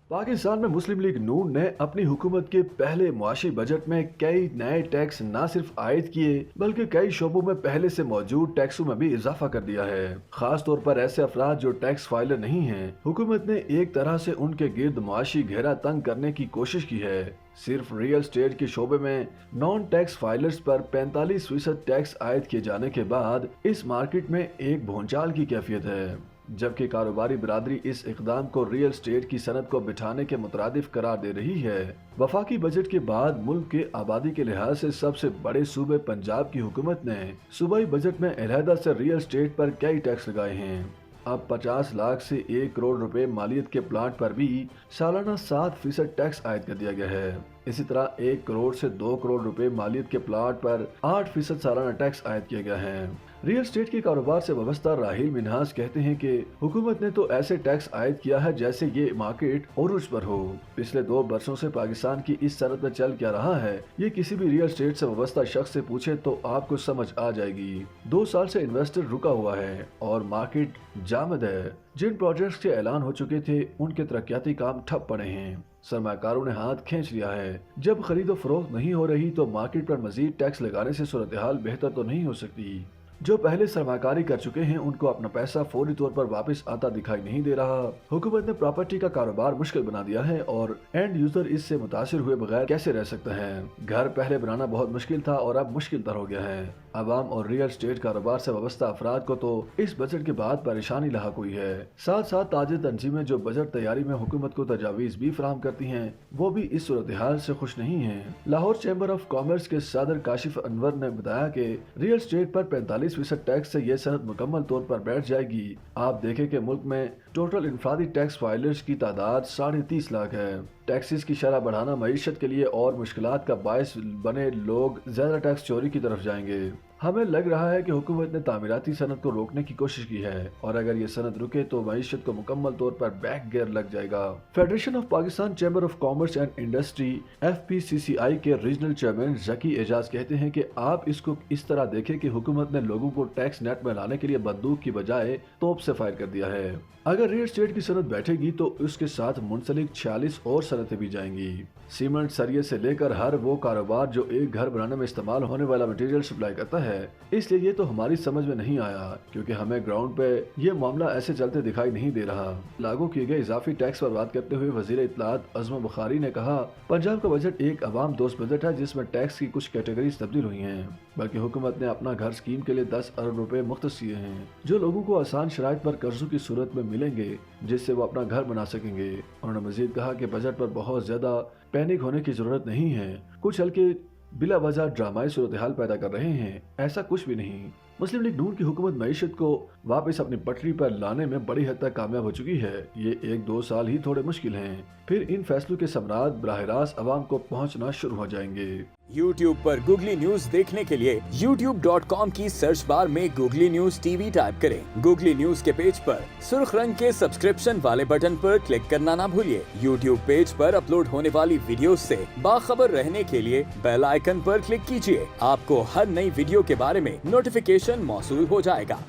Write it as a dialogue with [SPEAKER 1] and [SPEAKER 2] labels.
[SPEAKER 1] पाकिस्तान में मुस्लिम लीग नून ने अपनी हुकूमत के पहले मुआशी बजट में कई नए टैक्स न सिर्फ आयद किए बल्कि कई शोबों में पहले से मौजूद टैक्सों में भी इजाफा कर दिया है। खास तौर पर ऐसे अफराद जो टैक्स फाइलर नहीं हैं, हुकूमत ने एक तरह से उनके गिर्द मुआशी घेरा तंग करने की कोशिश की है। सिर्फ रियल स्टेट के शोबे में नॉन टैक्स फाइलर्स पर 45% टैक्स आयद किए जाने के बाद इस मार्केट में एक भूचाल की कैफियत है, जबकि कारोबारी बिरादरी इस इकदाम को रियल स्टेट की सनत को बिठाने के मुतरादिफ करार दे रही है। वफाकी बजट के बाद मुल्क के आबादी के लिहाज से सबसे बड़े सूबे पंजाब की हुकूमत ने सूबाई बजट में अलहदा से रियल स्टेट पर कई टैक्स लगाए हैं। अब 50 लाख से 1 करोड़ रुपए मालियत के प्लाट पर भी सालाना 7% टैक्स आयद कर दिया गया है। इसी तरह 1 करोड़ से 2 करोड़ रुपए मालियत के प्लाट पर 8% सालाना टैक्स आयद किया गया है। रियल स्टेट के कारोबार से वाबस्ता राहिल मिन्हाज कहते हैं कि हुकूमत ने तो ऐसे टैक्स आयद किया है जैसे ये मार्केट उरूज पर हो। पिछले 2 बरसों से पाकिस्तान की इस सनत में चल क्या रहा है, ये किसी भी रियल स्टेट से वाबस्ता शख्स से पूछे तो आपको समझ आ जाएगी। 2 साल से इन्वेस्टर रुका हुआ है और मार्केट जामद है। जिन प्रोजेक्ट्स के ऐलान हो चुके थे उनके तरक्याती काम ठप पड़े हैं। सरमाकारों ने हाथ खींच लिया है। जब खरीदो फरोख्त नहीं हो रही तो मार्केट पर मजीद टैक्स लगाने से सूरत हाल बेहतर तो नहीं हो सकती। जो पहले सरमाकारी कर चुके हैं उनको अपना पैसा फौरी तौर पर वापस आता दिखाई नहीं दे रहा। हुकूमत ने प्रॉपर्टी का कारोबार मुश्किल बना दिया है और एंड यूजर इससे मुतासिर हुए बगैर कैसे रह सकते हैं। घर पहले बनाना बहुत मुश्किल था और अब मुश्किल तर हो गया है। आवाम और रियल स्टेट कारोबार से वाबस्ता अफराद को तो इस बजट के बाद परेशानी लाक हुई है। साथ साथ ताजे तंजीमें जो बजट तैयारी में हुकूमत को तजावीज भी फराहम करती हैं, वो भी इस सूरत हाल से खुश नहीं है। लाहौर चैम्बर ऑफ कॉमर्स के सदर काशिफ अनवर ने बताया कि रियल स्टेट पर 45% टैक्स से ये सनत मुकम्मल तौर पर बैठ जाएगी। आप देखें कि मुल्क में टोटल इनफरादी टैक्स फाइलर्स की तादाद 30.5 लाख है। टैक्सेस की शरह बढ़ाना मईशत के लिए और मुश्किलात का बायस बने, लोग ज्यादा टैक्स चोरी की तरफ जाएंगे। हमें लग रहा है कि हुकूमत ने तामीराती सनत को रोकने की कोशिश की है और अगर ये सनत रुके तो मईशत को मुकम्मल तौर पर बैक गियर लग जाएगा। Federation of Pakistan chamber of commerce and industry FPCCI के रीजनल चेयरमैन जकी एजाज कहते हैं कि आप इसको इस तरह देखें कि हुकूमत ने लोगों को टैक्स नेट में लाने के लिए बंदूक की बजाय तोप से फायर कर दिया है। अगर रियल स्टेट की सनत बैठेगी तो उसके साथ मुंसलिक 46 और सनतें भी जाएंगी। सीमेंट सरिये से लेकर हर वो कारोबार जो एक घर बनाने में इस्तेमाल होने वाला मटेरियल सप्लाई करता है। इसलिए ये तो हमारी समझ में नहीं आया क्योंकि हमें ग्राउंड पे ये मामला ऐसे चलते दिखाई नहीं दे रहा। लागू किए गए इजाफी टैक्स पर बात करते हुए वजीर इत्तलात अज़मा बुखारी ने कहा, पंजाब का बजट एक अवाम दोस्त बजट है जिसमें टैक्स की कुछ कैटेगरीज तब्दील हुई हैं, बल्कि हुकूमत ने अपना घर स्कीम के लिए 10 अरब रुपए मुख्तस किए हैं जो लोगों को आसान शराइत पर कर्जों की सूरत में मिलेंगे जिससे वो अपना घर बना सकेंगे। उन्होंने मजीद कहा कि बजट पर बहुत ज्यादा पैनिक होने की जरूरत नहीं है। कुछ हल्के बिला वजह ड्रामाई सूरत हाल पैदा कर रहे हैं, ऐसा कुछ भी नहीं। मुस्लिम लीग नून की हुकूमत मईशत को वापस अपनी पटरी पर लाने में बड़ी हद तक कामयाब हो चुकी है। ये 1-2 साल ही थोड़े मुश्किल हैं, फिर इन फैसलों के समरात बराह रास्त अवाम को पहुंचना शुरू हो जाएंगे।
[SPEAKER 2] YouTube पर गूगली न्यूज देखने के लिए youtube.com की सर्च बार में गूगली न्यूज TV टाइप करें। गूगली न्यूज के पेज पर सुर्ख रंग के सब्सक्रिप्शन वाले बटन पर क्लिक करना ना भूलिए। YouTube पेज पर अपलोड होने वाली वीडियोस से बाखबर रहने के लिए बेल आइकन पर क्लिक कीजिए। आपको हर नई वीडियो के बारे में नोटिफिकेशन मौसूल हो जाएगा।